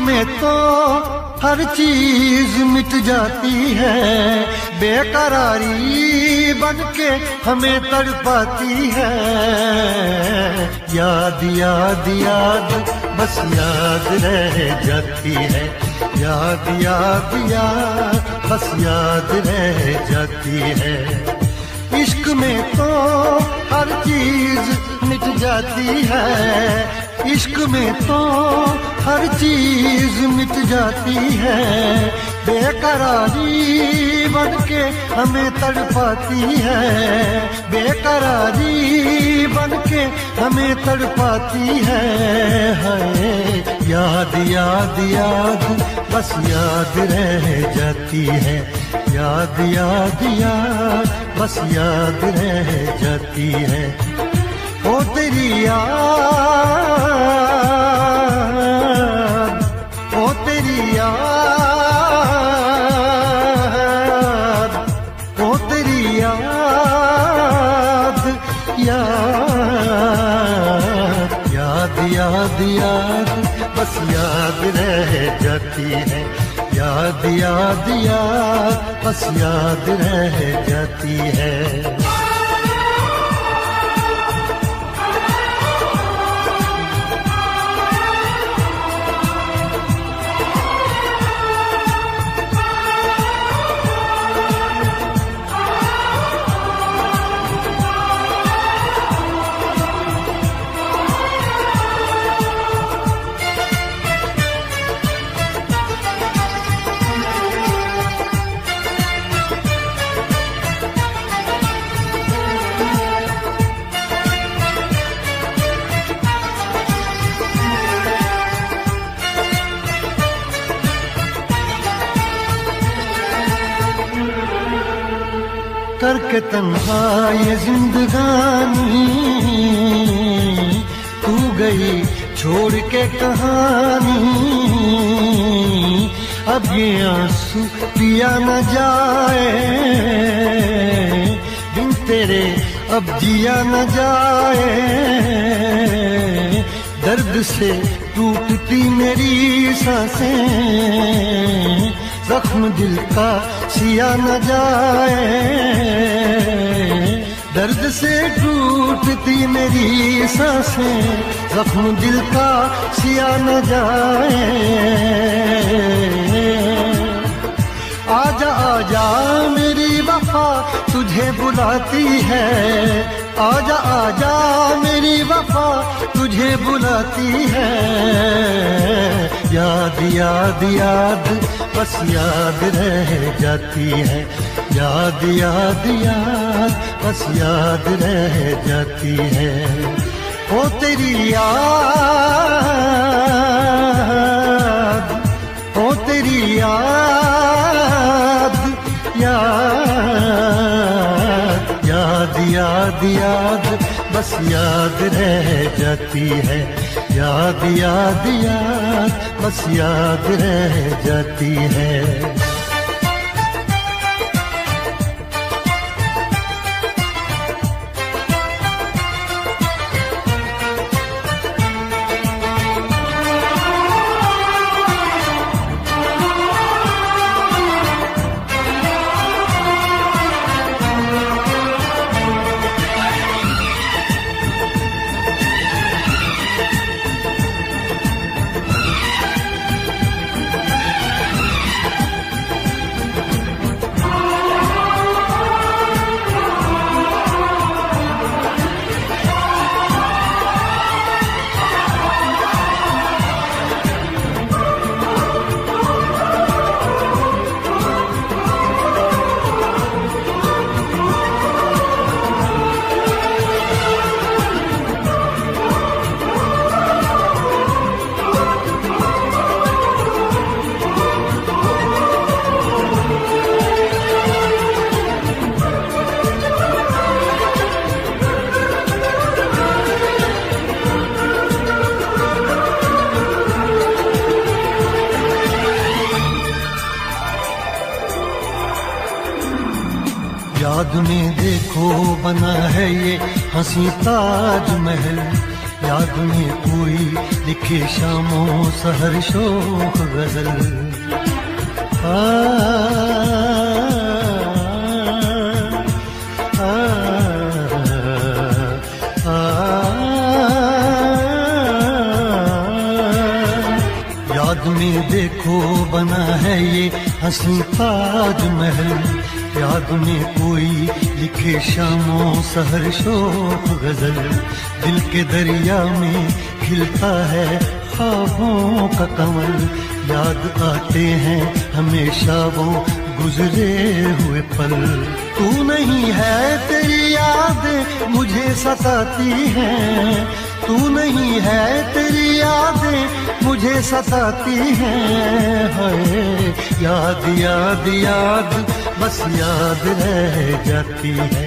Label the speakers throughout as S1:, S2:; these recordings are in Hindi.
S1: में तो हर चीज मिट जाती है, बेकरारी बनके हमें तड़पाती है। याद याद याद बस याद रह जाती है, याद याद याद बस याद रह जाती है। इश्क में तो हर चीज मिट जाती है, इश्क में तो हर चीज मिट जाती है, बेकरारी बनके हमें तड़पाती है, बेकरारी बनके हमें तड़पाती है। हाय याद याद याद बस याद रह जाती है, याद याद याद बस याद रह जाती है। ओ तेरी याद, ओ तेरी याद, ओ तेरी याद, याद याद याद याद बस याद रह जाती है, याद याद याद बस याद रह जाती है। करके तन्हा ये जिंदगानी, तू गई छोड़ के कहानी। अब ये आंसू पिया न जाए, बिन तेरे अब जिया न जाए। दर्द से टूटती मेरी सांसें, जख्म दिल का सिया न जाए। दर्द से टूटती मेरी सांसें, जख्म दिल का सिया न जाए। आजा आजा मेरी वफा तुझे बुलाती है, आजा आजा मेरी वफा तुझे बुलाती है। याद याद याद बस याद रह जाती है, याद याद याद बस याद रह जाती है। ओ तेरी याद, ओ तेरी याद, याद याद याद याद बस याद रह जाती है, याद याद याद बस याद रह जाती है। याद में देखो बना है ये हंसी ताज महल, याद में कोई लिखे शामों सहर शोख गजल। आ, आ, आ, याद में देखो बना है ये हंसी ताजमहल। याद में कोई लिखे शामों सहर शोख गजल। दिल के दरिया में खिलता है ख्वाबों का कमल। याद आते हैं हमेशा वो गुजरे हुए पल। तू नहीं है तेरी याद मुझे सताती है। तू नहीं है तेरी यादें मुझे सताती हैं। हाय याद याद याद बस याद रह जाती है।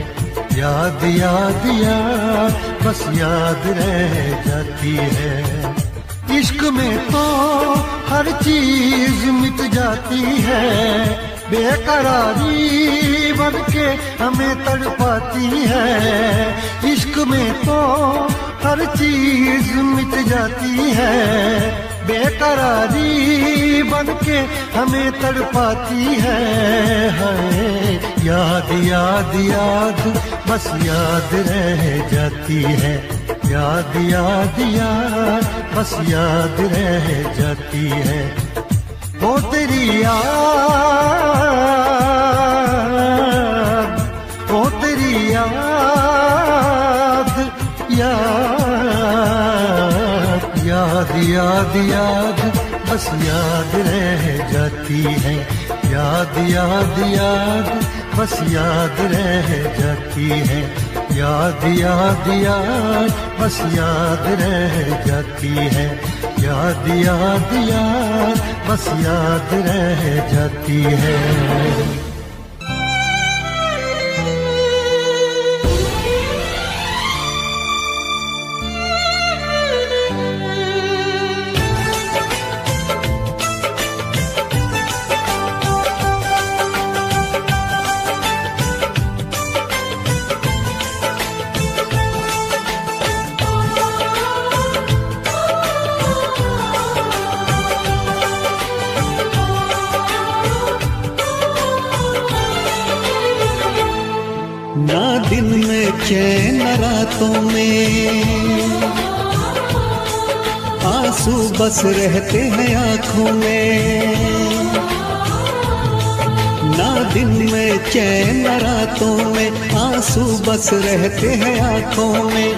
S1: याद याद याद बस याद रह जाती है। इश्क में तो हर चीज मिट जाती है। बेकरारी बन के हमें तड़पाती है। इश्क में तो हर चीज मिट जाती है। बेकरारी बन के हमें तड़पाती है। हाय याद याद याद बस याद रह जाती है। याद याद याद बस याद रह जाती है। वो तेरी याद, वो तेरी याद, याद याद याद याद बस याद रह जाती है। याद याद याद बस याद रह जाती है। याद याद याद बस याद रह जाती है। याद याद याद बस याद रह जाती है।
S2: ना दिन में चैन रातों में आंसू बस रहते हैं आँखों में। ना दिन में चैन रातों में आंसू बस रहते हैं आँखों में।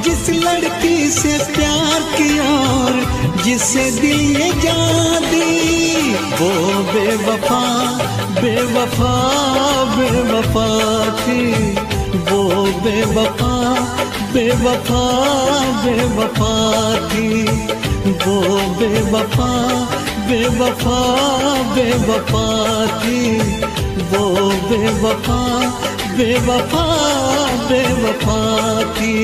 S2: जिस लड़की से प्यार किया और जिससे दिल ये जान दी वो बेवफा बेवफा बेवफा थी। वो बेवफा बेवफा बेवफा थी। वो बेवफा बेवफा बेवफा थी। वो बेवफा बेवफा बेवफा थी।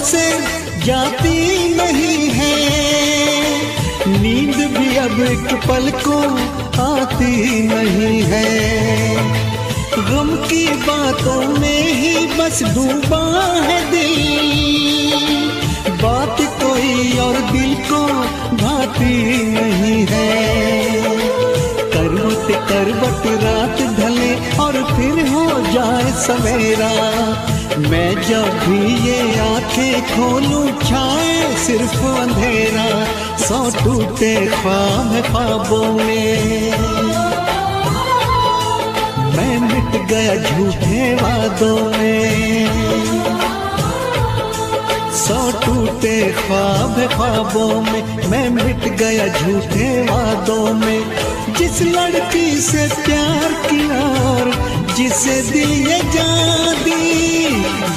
S2: से जाती नहीं है नींद भी अब एक पल को आती नहीं है। गम की बातों में ही बस डूबा है दिल। बात कोई और दिल को भाती नहीं है। करवट करवट रात ढले और फिर हो जाए सवेरा। मैं जब भी ये आंखें खोलूं छाए सिर्फ अंधेरा। सौ टूटे ख्वाब ख्वाबों में मैं मिट गया झूठे वादों में। सौ टूटे ख्वाब ख्वाबों में, मैं मिट गया झूठे वादों में। जिस लड़की से प्यार किया और जिसे दिल ये जान दी,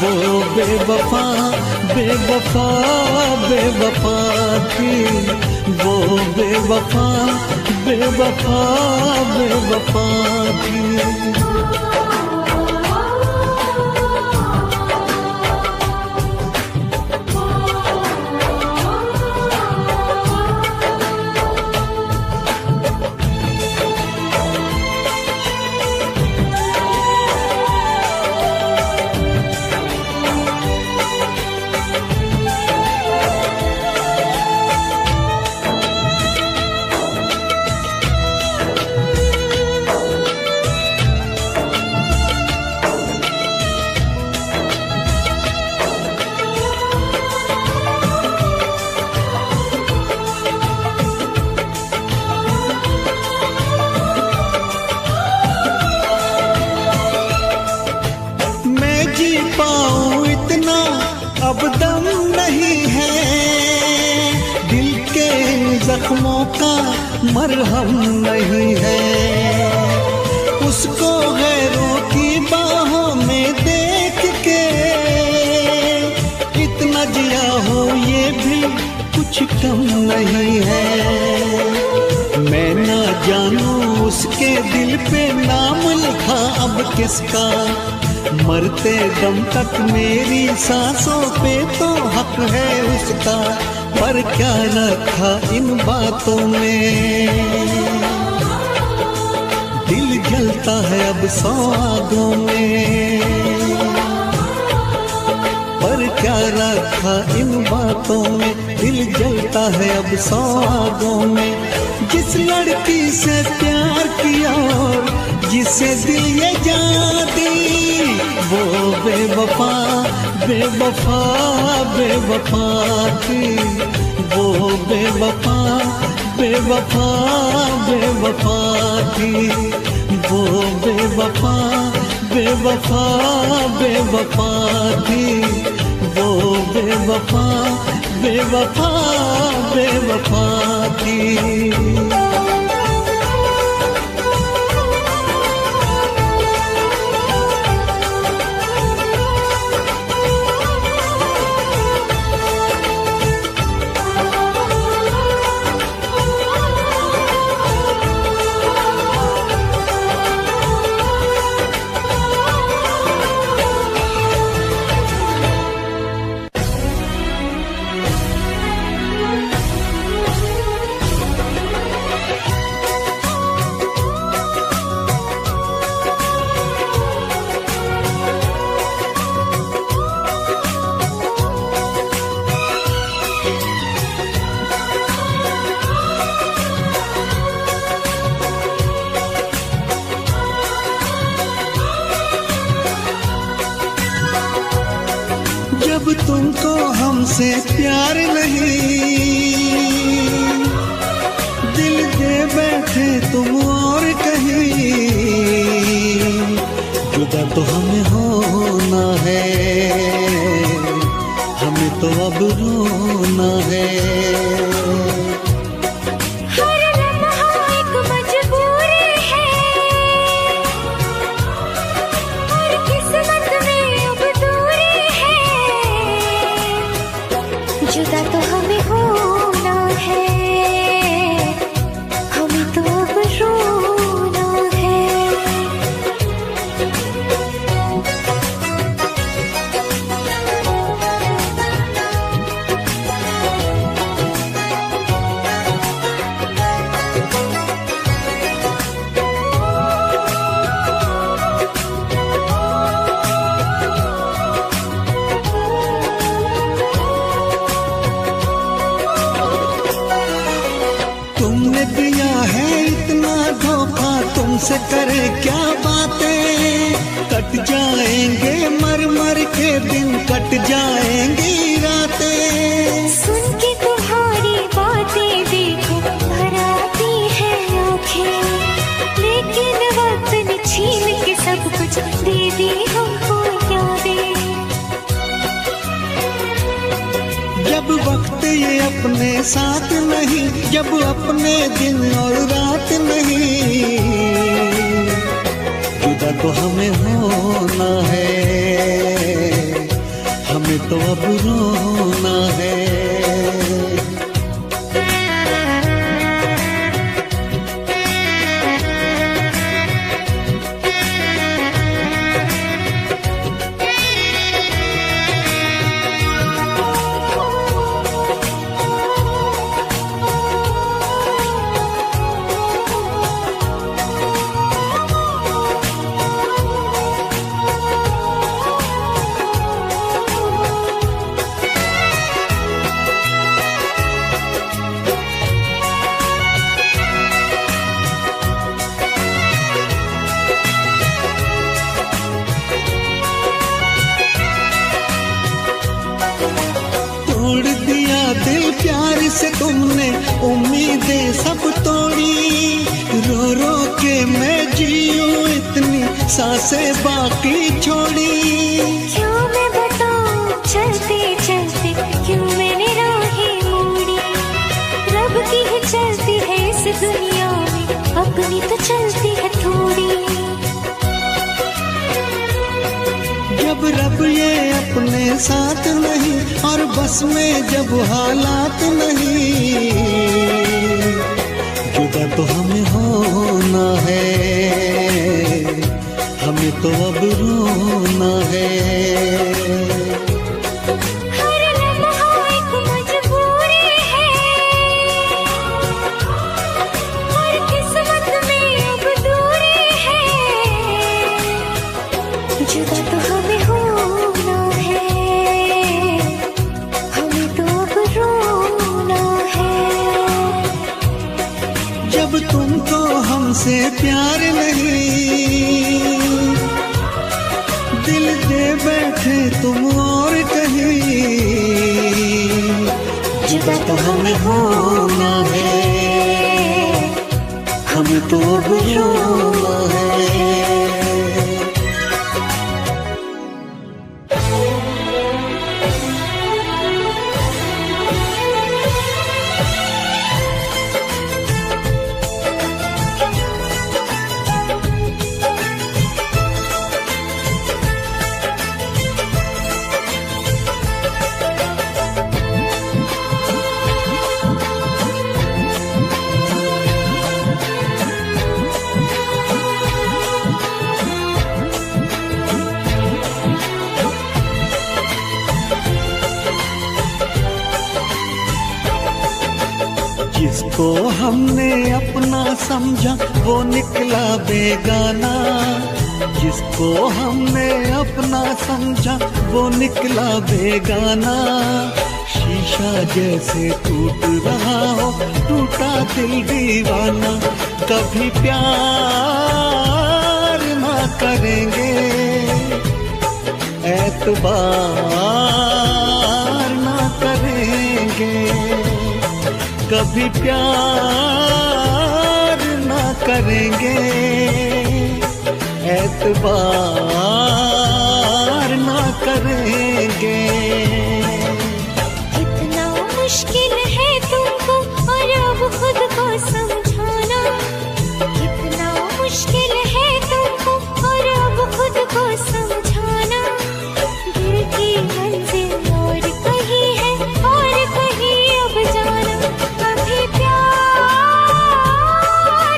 S2: वो बेवफा बेवफा बेवफा थी, वो बेवफा बेवफा बेवफा थी। पाऊं इतना अब दम नहीं है, दिल के जख्मों का मरहम नहीं है। उसको गैरों की बाहों में देख के इतना जिया हो ये भी कुछ कम नहीं है। मैं ना जानूं उसके दिल पे नाम लिखा अब किसका, मरते दम तक मेरी सांसों पे तो हक है उसका। पर क्या रखा इन बातों में, दिल जलता है अब सौ आगों में। पर क्या रखा इन बातों में, दिल जलता है अब सौ आगों में। जिस लड़की से प्यार किया और जिसे दिल ये जान दी, वो बेवफा बेवफा बेवफा थी, वो बेवफा बेवफा बेवफा थी, वो बेवफा बेवफा बेवफा थी, वो बेवफा बेवफा बेवफा थी। जब तुमको हमसे प्यार नहीं, दिल दे बैठे तुम और कहीं, जुदा तो हमें होना है, हमें तो अब रोना है।
S3: जुदा तो हमें होना है, हमें तो अब रोना है।
S2: दिया है इतना धोखा, तुमसे करे क्या बातें। कट जाएंगे मर मर के दिन, कट जाएंगी रातें।
S3: सुन के तुम्हारी बातें देखो भर आती है आँखें, लेकिन वक्त ने छीन के सब कुछ दे दी हमको यादें।
S2: अपने साथ नहीं, जब अपने दिन और रात नहीं, जुदा तो हमें होना है, हमें तो अब रोना है। तोड़ दिया दिल प्यार से तुमने, उम्मीदें सब तोड़ी, रो रो के मैं जीऊं इतनी सांसें बाकी छोड़ी।
S3: क्यों मैं बताऊं चलते चलते क्यों मैंने राहें मोड़ी, रब की ही चलती है इस दुनिया में, अपनी तो चलती है थोड़ी।
S2: जब रब ये अपने साथ नहीं और बस में जब हालात नहीं, जुदा तो हमें होना है, हमें तो अब रोना है।
S3: हर लम्हा एक मजबूरी है, हर किस्मत में अब दूरी है, जुदा तो हमें होना है, हमें तो अब रोना है।
S2: जब तुमको हमसे प्यार नहीं, दिल दे बैठे तुम और कहीं, जुदा तो हमें होना है, हमें तो अब रोना है। जिसको हमने अपना समझा वो निकला बेगाना, जिसको हमने अपना समझा वो निकला बेगाना। शीशा जैसे टूट रहा हो टूटा दिल दीवाना, कभी प्यार ना करेंगे, एतबार ना करेंगे, कभी प्यार ना करेंगे, एतबार ना करेंगे।
S3: इतना मुश्किल है तुमको और अब खुद को समझाना, इतना मुश्किल है तुमको और अब खुद को समझाना। दिल की मंजिल और कहीं है और कहीं अब जाना, कभी प्यार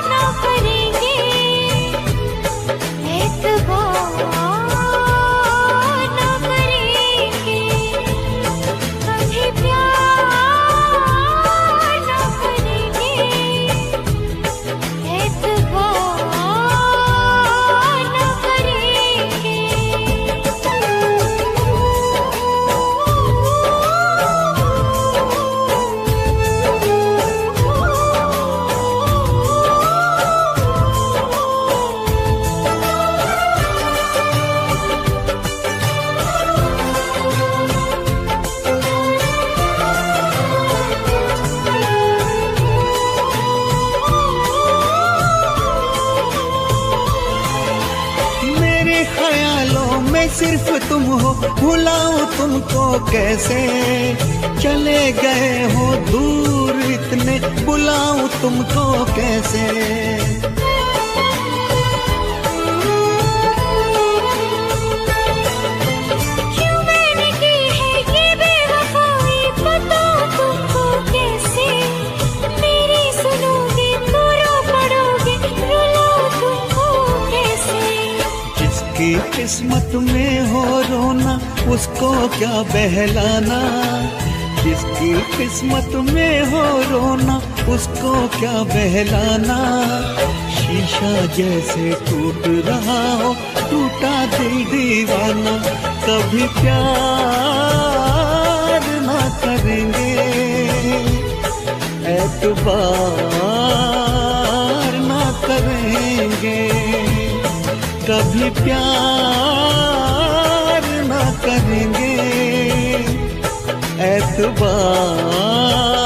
S3: ना करेंगे, एतबार ना करेंगे, कभी प्यार ना करेंगे, एतबार ना करेंगे।
S2: मेरे ख्यालों में सिर्फ तुम हो, भुलाऊं तुमको कैसे? चले गए हो दूर इतने, बुलाऊं तुमको कैसे?
S3: क्यों मैंने की है ये बेवफाई, बताओ तुमको कैसे? मेरी सुनोगे तो रो पड़ोगे, रुलाऊं तुमको कैसे?
S2: जिसकी किस्मत में हो रोना, उसको क्या बहलाना? जिसकी किस्मत में हो रोना, उसको क्या बहलाना? शीशा जैसे टूट रहा हो, टूटा दिल दीवाना। कभी प्यार ना करेंगे, एतबार ना करेंगे। कभी प्यार ना करेंगे, एतबार